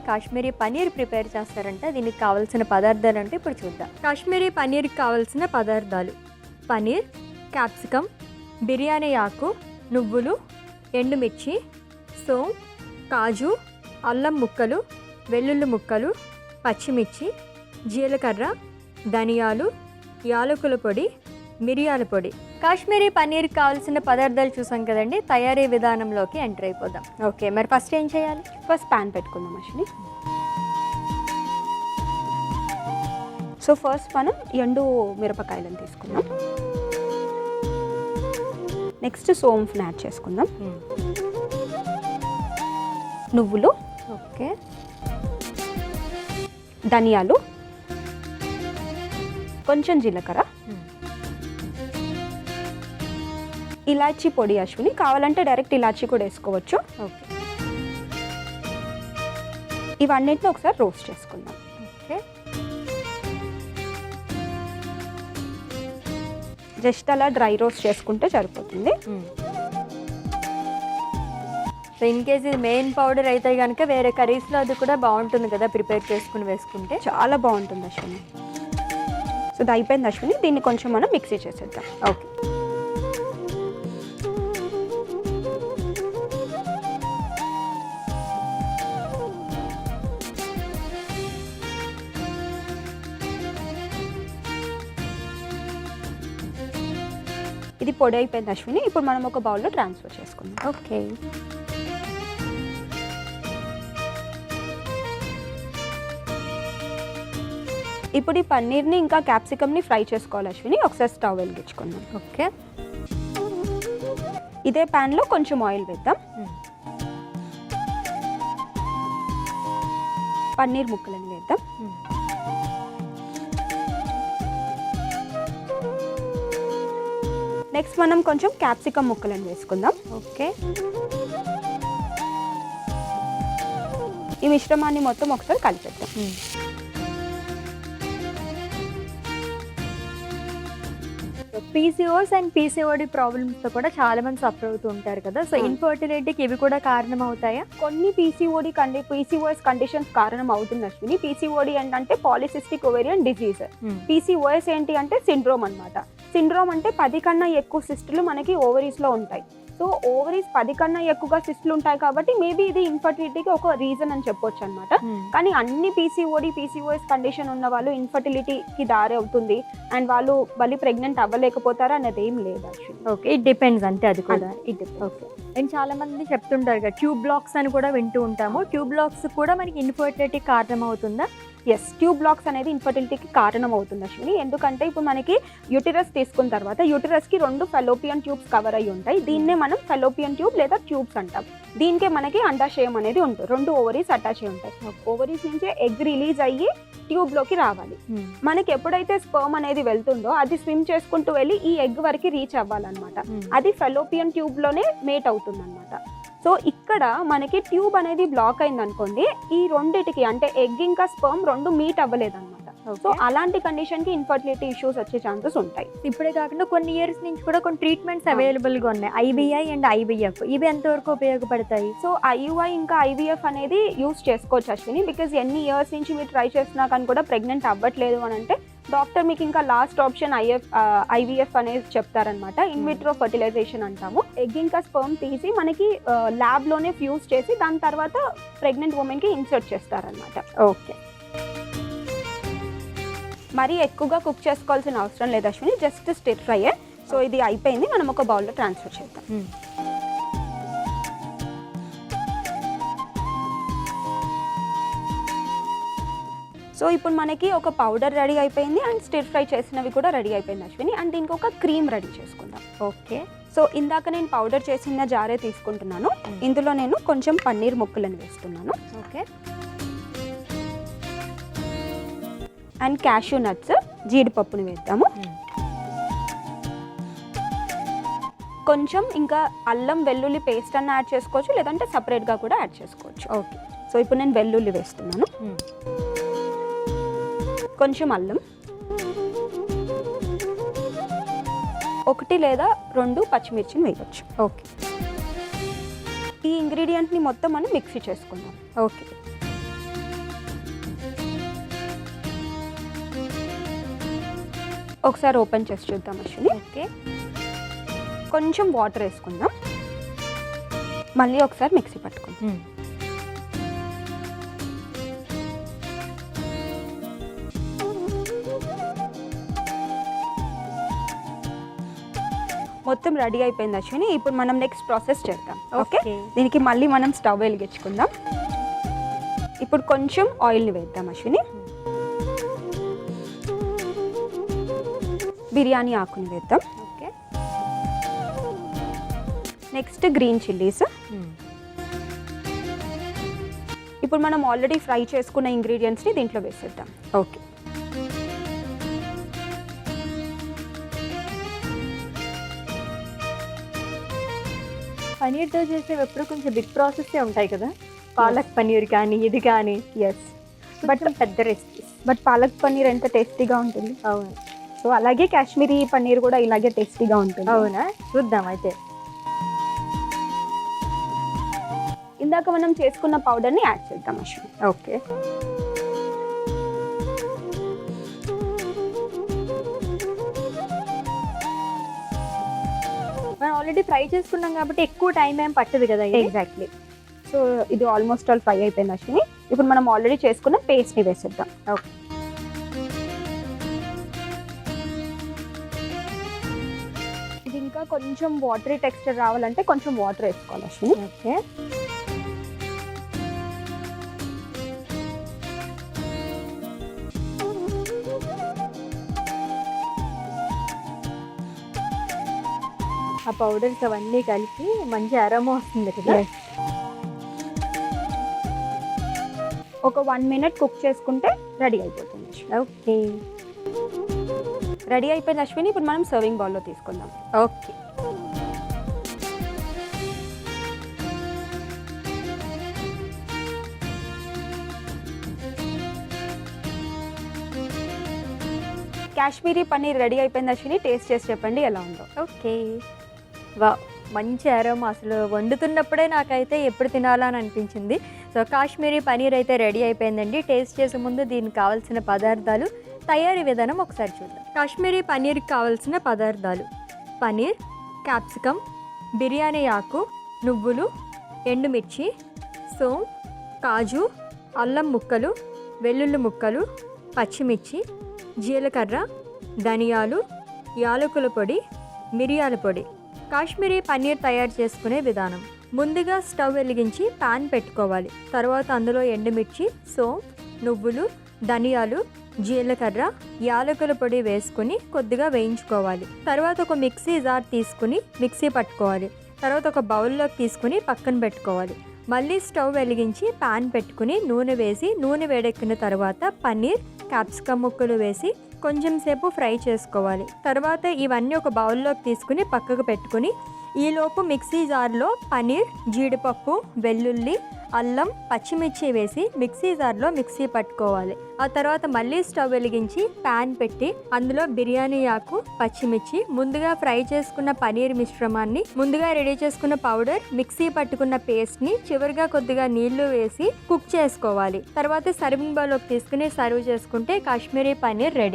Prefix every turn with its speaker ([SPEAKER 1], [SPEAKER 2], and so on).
[SPEAKER 1] Kashmiri paneer prepare చేస్తారంటే దీనికి కావాల్సిన పదార్థాలు అంటే ఇప్పుడు చూద్దాం. కాశ్మీరీ పన్నీర్కి కావాల్సిన పదార్థాలు: పన్నీర్, క్యాప్సికమ్, బిర్యానీ ఆకు, నువ్వులు, ఎండుమిర్చి, సోం, కాజు, అల్లం ముక్కలు, వెల్లుల్లి ముక్కలు, పచ్చిమిర్చి, జీలకర్ర, ధనియాలు, యాలకుల పొడి, మిరియాల పొడి. కాశ్మీరీ పన్నీర్కి కావాల్సిన పదార్థాలు చూసాం కదండి. తయారీ విధానంలోకి ఎంటర్ అయిపోదాం. ఓకే, మరి ఫస్ట్ ఏం చేయాలి?
[SPEAKER 2] ఫస్ట్ ప్యాన్ పెట్టుకుందాం అశ్విని. సో ఫస్ట్ మనం ఎండు మిరపకాయలను తీసుకుందాం. నెక్స్ట్ సోంఫ్ని యాడ్ చేసుకుందాం. నువ్వులు,
[SPEAKER 1] ఓకే,
[SPEAKER 2] ధనియాలు, కొంచెం జీలకర్ర, ఇలాచీ పొడి అశ్విని, కావాలంటే డైరెక్ట్ ఇలాచీ కూడా వేసుకోవచ్చు.
[SPEAKER 1] ఓకే,
[SPEAKER 2] ఇవన్నిటిని ఒకసారి రోస్ట్ చేసుకుందాం.
[SPEAKER 1] ఓకే,
[SPEAKER 2] జస్ట్ అలా డ్రై రోస్ట్ చేసుకుంటే సరిపోతుంది.
[SPEAKER 1] సో ఇన్ కేస్ ఇది మెయిన్ పౌడర్ అయితే కనుక వేరే కర్రీస్లో అది కూడా బాగుంటుంది కదా, ప్రిపేర్ చేసుకుని వేసుకుంటే
[SPEAKER 2] చాలా బాగుంటుంది అశ్విని. సో ఇది అయిపోయింది అశ్విని, దీన్ని కొంచెం మనం మిక్సీ చేసేద్దాం.
[SPEAKER 1] ఓకే,
[SPEAKER 2] ఇది పొడి అయిపోయింది అశ్విని. ఇప్పుడు మనం ఒక బౌల్లో ట్రాన్స్ఫర్ చేసుకుందాం.
[SPEAKER 1] ఓకే,
[SPEAKER 2] ఇప్పుడు ఈ పన్నీర్ని ఇంకా క్యాప్సికమ్ని ఫ్రై చేసుకోవాలి అశ్విని. ఒకసారి స్టవ్ వెలిగించుకుందాం.
[SPEAKER 1] ఓకే,
[SPEAKER 2] ఇదే ప్యాన్లో కొంచెం ఆయిల్ వేద్దాం. పన్నీర్ ముక్కలను వేద్దాం. నెక్స్ట్ మనం కొంచెం క్యాప్సికమ్ ముక్కలను వేసుకుందాం.
[SPEAKER 1] ఓకే,
[SPEAKER 2] ఈ మిశ్రమాన్ని మొత్తం ఒకసారి కలిపేద్దాం.
[SPEAKER 1] పీసీఓస్ అండ్ పీసీఓడి ప్రాబ్లమ్స్తో కూడా చాలా మంది సఫర్ అవుతూ ఉంటారు కదా. సో ఇన్ఫర్టిలిటీకి ఇవి కూడా కారణం అవుతాయా?
[SPEAKER 2] కొన్ని పీసీఓఎస్ కండిషన్స్ కారణం అవుతుంది అశ్విని. పీసీఓడి ఏంటంటే పాలిసిస్టిక్ ఓవేరియన్ డిజీజ్. పీసీఓఎస్ ఏంటి అంటే సిండ్రోమ్ అన్నమాట. సిండ్రోమ్ అంటే 10 కన్నా ఎక్కువ సిస్టులు మనకి ఓవరీస్లో ఉంటాయి. సో ఓవరీస్ 10 కన్నా ఎక్కువగా సిస్టులు ఉంటాయి కాబట్టి మేబీ ఇది ఇన్ఫర్టిలిటీకి ఒక రీజన్ అని చెప్పొచ్చు అనమాట. కానీ అన్ని పీసీఓఎస్ కండిషన్ ఉన్న వాళ్ళు ఇన్ఫర్టిలిటీకి దారి అవుతుంది అండ్ వాళ్ళు మళ్ళీ ప్రెగ్నెంట్ అవ్వలేకపోతారా అనేది ఏం లేదు అశ్విని.
[SPEAKER 1] ఓకే, ఇట్ డిపెండ్స్ అంటే అది కూడా.
[SPEAKER 2] ఓకే,
[SPEAKER 1] అండ్ చాలా మంది చెప్తుంటారు కదా ట్యూబ్ బ్లాక్స్ అని కూడా వింటూ ఉంటాము. ట్యూబ్ బ్లాక్స్ కూడా మనకి ఇన్ఫర్టిలిటీకి కారణం అవుతుందా?
[SPEAKER 2] ఎస్, ట్యూబ్ బ్లాక్స్ అనేది ఇన్ఫర్టిలిటీకి కారణం అవుతుంది అశ్విని. ఎందుకంటే ఇప్పుడు మనకి యూటిరస్ తీసుకున్న తర్వాత యూటిరస్కి 2 ఫెలోపియన్ ట్యూబ్స్ కవర్ అయ్యి ఉంటాయి. దీన్నే మనం ఫెలోపియన్ ట్యూబ్ లేదా ట్యూబ్స్ అంటాం. దీనికే మనకి అండాశయం అనేది ఉంటుంది. 2 ఓవరీస్ అటాచ్ అయి ఉంటాయి. ఓవరీస్ నుంచి ఎగ్ రిలీజ్ అయ్యి ట్యూబ్లోకి రావాలి. మనకి ఎప్పుడైతే స్పర్మ్ అనేది వెళ్తుందో అది స్విమ్ చేసుకుంటూ వెళ్ళి ఈ ఎగ్ వరకు రీచ్ అవ్వాలన్నమాట. అది ఫెలోపియన్ ట్యూబ్లోనే మేట్ అవుతుంది అనమాట. సో ఇక్కడ మనకి ట్యూబ్ అనేది బ్లాక్ అయింది అనుకోండి, ఈ రెండిటికి అంటే ఎగ్ ఇంకా స్పర్మ్ 2 మీట్ అవ్వలేదు అనమాట. సో అలాంటి కండిషన్కి ఇన్ఫర్టిలిటీ ఇష్యూస్ వచ్చే ఛాన్సెస్ ఉంటాయి.
[SPEAKER 1] ఇప్పుడే కాకుండా కొన్ని ఇయర్స్ నుంచి కూడా కొన్ని ట్రీట్మెంట్స్ అవైలబుల్గా ఉన్నాయి, ఐవీఐ అండ్ ఐవీఎఫ్. ఇవి ఎంతవరకు ఉపయోగపడతాయి?
[SPEAKER 2] సో ఐయుఐ ఇంకా ఐవీఎఫ్ అనేది యూస్ చేసుకోవచ్చు అశ్విని. బికాజ్ ఎన్ని ఇయర్స్ నుంచి మీరు ట్రై చేస్తున్నా కానీ కూడా ప్రెగ్నెంట్ అవ్వట్లేదు అని అంటే డాక్టర్ మీకు ఇంకా లాస్ట్ ఆప్షన్ ఐవీఎఫ్ అనేది చెప్తారనమాట. ఇన్విట్రో ఫర్టిలైజేషన్ అంటాము. ఎగ్ ఇంకా స్పర్మ్ తీసి మనకి ల్యాబ్లోనే ఫ్యూజ్ చేసి దాని తర్వాత ప్రెగ్నెంట్ ఉమెన్కి ఇన్సర్ట్ చేస్తారనమాట.
[SPEAKER 1] ఓకే,
[SPEAKER 2] మరీ ఎక్కువగా కుక్ చేసుకోవాల్సిన అవసరం లేదు అశ్విని, జస్ట్ స్టిర్ ఫ్రైయే. సో ఇది అయిపోయింది, మనం ఒక బౌల్లో ట్రాన్స్ఫర్ చేద్దాం. సో ఇప్పుడు మనకి ఒక పౌడర్ రెడీ అయిపోయింది అండ్ స్టిర్ ఫ్రై చేసినవి కూడా రెడీ అయిపోయింది అశ్విని. అండ్ దీనికి ఒక క్రీమ్ రెడీ చేసుకుందాం.
[SPEAKER 1] ఓకే,
[SPEAKER 2] సో ఇందాక నేను పౌడర్ చేసిన జారే తీసుకుంటున్నాను. ఇందులో నేను కొంచెం పన్నీర్ ముక్కలను వేస్తున్నాను.
[SPEAKER 1] ఓకే,
[SPEAKER 2] అండ్ క్యాష్యూ నట్స్, జీడిపప్పుని వేద్దాము. కొంచెం ఇంకా అల్లం వెల్లుల్లి పేస్ట్ అన్న యాడ్ చేసుకోవచ్చు, లేదంటే సపరేట్గా కూడా యాడ్ చేసుకోవచ్చు.
[SPEAKER 1] ఓకే,
[SPEAKER 2] సో ఇప్పుడు నేను వెల్లుల్లి వేస్తున్నాను. కొంచెం అల్లం, 1 లేదా 2 పచ్చిమిర్చిని వేయవచ్చు.
[SPEAKER 1] ఓకే,
[SPEAKER 2] ఈ ఇంగ్రీడియంట్ని మొత్తం మనం మిక్సీ చేసుకుందాం.
[SPEAKER 1] ఓకే,
[SPEAKER 2] ఒకసారి ఓపెన్ చేసి చూద్దాం అశ్విని.
[SPEAKER 1] ఓకే.
[SPEAKER 2] కొంచెం వాటర్ వేసుకుందాం, మళ్ళీ ఒకసారి మిక్సీ పట్టుకుందాం. మొత్తం రెడీ అయిపోయింది అశ్విని. ఇప్పుడు మనం నెక్స్ట్ ప్రాసెస్ చేద్దాం. ఓకే, దీనికి మళ్ళీ మనం స్టవ్ వెలిగించుకుందాం. ఇప్పుడు కొంచెం ఆయిల్ని వేద్దాం అశ్విని. బిర్యానీ ఆకుని వేద్దాం.
[SPEAKER 1] ఓకే.
[SPEAKER 2] Next green chillies. ఇప్పుడు మనం ఆల్రెడీ ఫ్రై చేసుకున్న ఇంగ్రీడియంట్స్ని దీంట్లో వేసేద్దాం.
[SPEAKER 1] ఓకే. పనీర్తో చేసేవి ఎప్పుడు కొంచెం బిగ్ ప్రాసెస్సే ఉంటాయి కదా, పాలక్ పనీర్ కానీ ఇది కానీ.
[SPEAKER 2] ఎస్,
[SPEAKER 1] బట్ పెద్ద రెసిపీస్.
[SPEAKER 2] బట్ పాలక్ పన్నీర్ ఎంత టేస్టీగా ఉంటుంది.
[SPEAKER 1] అవును.
[SPEAKER 2] సో అలాగే కాశ్మీరీ పన్నీర్ కూడా ఇలాగే టేస్టీగా ఉంటుంది.
[SPEAKER 1] అవునా, చూద్దాం అయితే.
[SPEAKER 2] ఇందాక మనం చేసుకున్న పౌడర్ని యాడ్ చేద్దాం అశ్విని.
[SPEAKER 1] ఓకే. మనం ఆల్రెడీ ఫ్రై చేసుకున్నాం కాబట్టి ఎక్కువ టైం ఏం పట్టదు కదా.
[SPEAKER 2] ఎగ్జాక్ట్లీ. సో ఇది ఆల్మోస్ట్ ఆల్ ఫ్రై అయిపోయింది అశ్విని. ఇప్పుడు మనం ఆల్రెడీ చేసుకున్న పేస్ట్ని వేసేద్దాం.
[SPEAKER 1] ఓకే.
[SPEAKER 2] ఇది ఇంకా కొంచెం వాటరీ టెక్స్చర్ రావాలంటే కొంచెం వాటర్ వేసుకోవాలి అశ్విని.
[SPEAKER 1] ఓకే. ఆ పౌడర్స్ అవన్నీ కలిపి మంచి అరోమా వస్తుంది కదా.
[SPEAKER 2] ఒక 1 minute కుక్ చేసుకుంటే రెడీ అయిపోతుంది.
[SPEAKER 1] ఓకే.
[SPEAKER 2] రెడీ అయిపోయింది అశ్విని. ఇప్పుడు మనం సర్వింగ్ బౌల్లో తీసుకుందాం.
[SPEAKER 1] ఓకే.
[SPEAKER 2] కాశ్మీరీ పన్నీర్ రెడీ అయిపోయింది అశ్విని. టేస్ట్ చేసి చెప్పండి ఎలా ఉందో.
[SPEAKER 1] ఓకే. వా, మంచి అరోమా. అసలు వండుతున్నప్పుడే నాకైతే ఎప్పుడు తినాలా అని అనిపించింది. సో కాశ్మీరీ పనీర్ అయితే రెడీ అయిపోయిందండి. టేస్ట్ చేసే ముందు దీనికి కావాల్సిన పదార్థాలు, తయారీ విధానం ఒకసారి చూద్దాం. కాశ్మీరీ పనీర్కి కావాల్సిన పదార్థాలు: పనీర్, క్యాప్సికమ్, బిర్యానీ ఆకు, నువ్వులు, ఎండుమిర్చి, సోంపు, కాజు, అల్లం ముక్కలు, వెల్లుల్లి ముక్కలు, పచ్చిమిర్చి, జీలకర్ర, ధనియాలు, యాలకుల పొడి, మిరియాల పొడి. కాశ్మీరీ పన్నీర్ తయారు చేసుకునే విధానం: ముందుగా స్టవ్ వెలిగించి పాన్ పెట్టుకోవాలి. తర్వాత అందులో ఎండుమిర్చి, సోంపు, నువ్వులు, ధనియాలు, జీలకర్ర, యాలకుల పొడి వేసుకుని కొద్దిగా వేయించుకోవాలి. తర్వాత ఒక మిక్సీ జార్ తీసుకుని మిక్సీ పట్టుకోవాలి. తర్వాత ఒక బౌల్లోకి తీసుకుని పక్కన పెట్టుకోవాలి. మళ్ళీ స్టవ్ వెలిగించి పాన్ పెట్టుకుని నూనె వేసి, నూనె వేడెక్కిన తర్వాత పన్నీర్, క్యాప్సికమ్ ముక్కలు వేసి కొంచెం సేపు ఫ్రై చేసుకోవాలి. తర్వాత ఇవన్నీ ఒక బౌల్లోకి తీసుకుని పక్కకు పెట్టుకుని, ఈలోపు మిక్సీ జార్లో పన్నీర్, జీడిపప్పు, వెల్లుల్లి, అల్లం, పచ్చిమిర్చి వేసి మిక్సీ జార్లో మిక్సీ పట్టుకోవాలి. ఆ తర్వాత మళ్ళీ స్టవ్ వెలిగించి ప్యాన్ పెట్టి అందులో బిర్యానీ ఆకు, పచ్చిమిర్చి, ముందుగా ఫ్రై చేసుకున్న పనీర్ మిశ్రమాన్ని, ముందుగా రెడీ చేసుకున్న పౌడర్, మిక్సీ పట్టుకున్న పేస్ట్ని, చివరిగా కొద్దిగా నీళ్లు వేసి కుక్ చేసుకోవాలి. తర్వాత సర్వింగ్ బౌల్లోకి తీసుకుని సర్వ్ చేసుకుంటే కాశ్మీరీ పనీర్ రెడీ.